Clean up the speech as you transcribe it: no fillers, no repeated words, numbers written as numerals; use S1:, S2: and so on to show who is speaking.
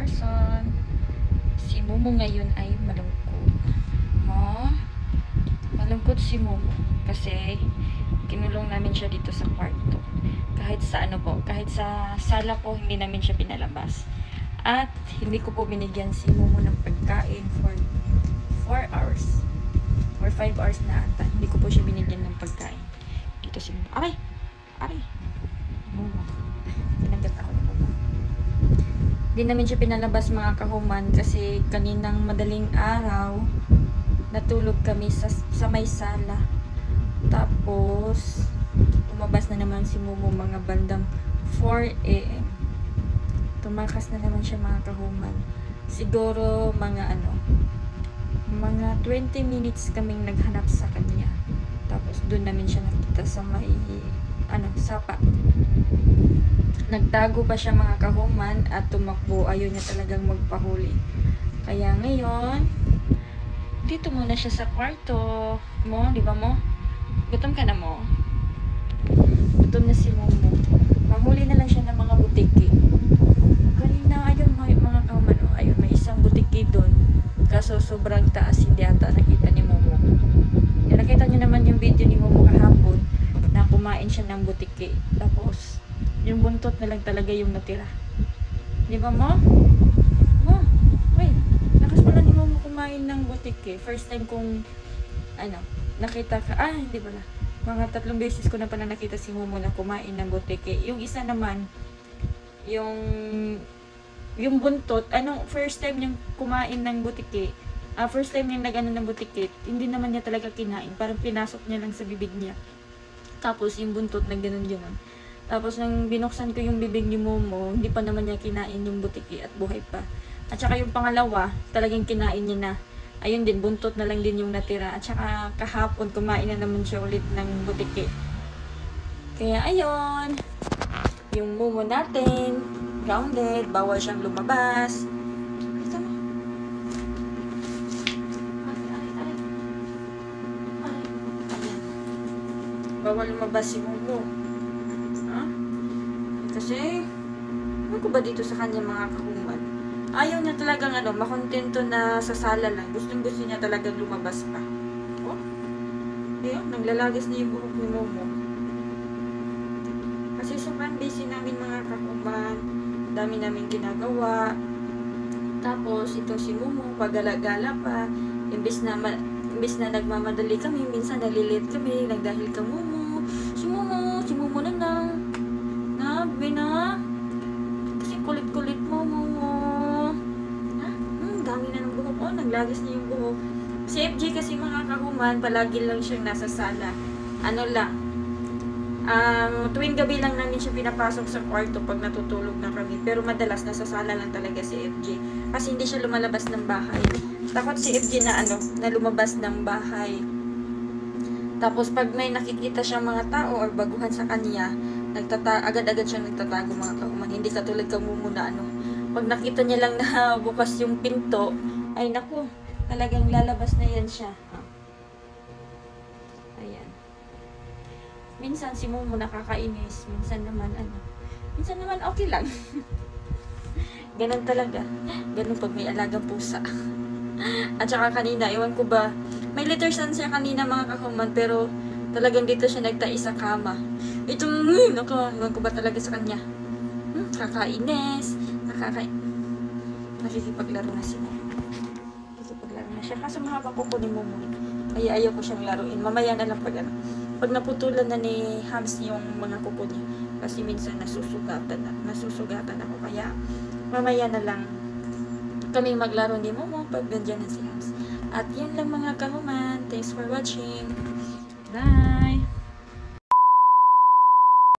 S1: person. Si Momo ngayon ay malungkot. Malungkot si Momo kasi kinulong namin siya dito sa kwarto. Kahit sa kahit sa sala po, hindi namin siya pinalabas. At hindi ko po binigyan si Momo ng pagkain for 4 hours or 5 hours na ata. Hindi ko po siya binigyan ng pagkain. Dito si Momo. Aray! Momo. Tinagat ako ni Momo. Hindi namin siya pinalabas mga kahuman kasi kaninang madaling araw natulog kami sa may sala. Tapos lumabas na naman si Momo mga bandang 4 AM. Tumakas na naman siya mga kahuman. Siguro mga 20 minutes kaming naghanap sa kanya. Tapos doon namin siya nakita sa may sapa. Nagtago pa siya mga kahuman at tumakbo. Ayaw niya talagang magpahuli. Kaya ngayon, dito muna siya sa kwarto mo, di ba mo? Gutom ka na mo? Gutom na si Momo. Mahuli na lang siya ng mga butiki. Kanina, ayun mga kahuman, ayun, may isang butiki doon. Kaso sobrang taas, hindi ata nakita ni Momo. Yung nakita niyo naman yung video ni Momo kahapon na kumain siya ng butiki. Tapos, yung buntot na lang talaga yung natira. Di ba mo? Wait, lakas pala ni Momo kumain ng butiki. First time kong nakita ka. Hindi pala. Mga 3 beses ko na pala nakita si Momo na kumain ng butiki. Yung isa naman, yung buntot, first time niyang kumain ng butiki. First time niyang nag-ano ng butiki, hindi naman niya talaga kinain. Parang pinasok niya lang sa bibig niya. Tapos yung buntot na ganun-ganun. Tapos nang binuksan ko yung bibig ni Momo, hindi pa naman niya kinain yung butiki at buhay pa. At saka yung pangalawa, talagang kinain niya na. Ayun din, buntot na lang din yung natira. At saka kahapon, kumain na naman siya ulit ng butiki. Kaya ayun, yung Momo natin, grounded, bawal siyang lumabas. Ito mo. Bawal lumabas si Momo. Kasi, ano ko ba dito sa kanya mga kahuman? Ayaw niya talagang makontento na sa sala lang. Gusto niya talagang lumabas pa. Naglalagis niya yung buhok ni Momo. Kasi sobrang busy namin mga kahuman. Dami namin ginagawa. Tapos, ito si Momo, pagala-gala pa. Imbis na nagmamadali kami, minsan nalilit kami, dahil ka Momo. Si Momo na lang. Nabi na. Kasi kulit-kulit mo, Momo. Dami na ng buhok. Naglagis niya yung buhok. Si FJ kasi mga kahuman, palagi lang siyang nasa sala. Tuwing gabi lang namin siya pinapasok sa kwarto pag natutulog na kami. Pero madalas nasa sala lang talaga si FJ. Kasi hindi siya lumalabas ng bahay. Takot si FJ na na lumabas ng bahay. Tapos pag may nakikita siyang mga tao or baguhan sa kanya, agad-agad siyang nagtatago mga kahuman. Hindi katulad kang Momo na pag nakita niya lang na bukas yung pinto, ay naku, talagang lalabas na yan siya. Ayan. Minsan si Momo nakakainis, minsan naman okay lang. Ganun talaga. Ganun pag may alagang pusa. At saka kanina, ewan ko ba, may litter san siya kanina mga kahuman, pero talagang dito siya nagtai sa kama. Ewan ko ba talaga sa kanya. Kakainis. Nakikipaglaro na siya. Kaso mahaba ko ni Momo. Kaya ayaw ko siyang laruin. Mamaya na lang pag naputulan na ni Hams yung mga kuko niya. Kasi minsan nasusugatan ako. Kaya mamaya na lang kaming maglaro ni Momo pag nandiyan na si Hams. At yun lang mga kahuman. Thanks for watching. Bye!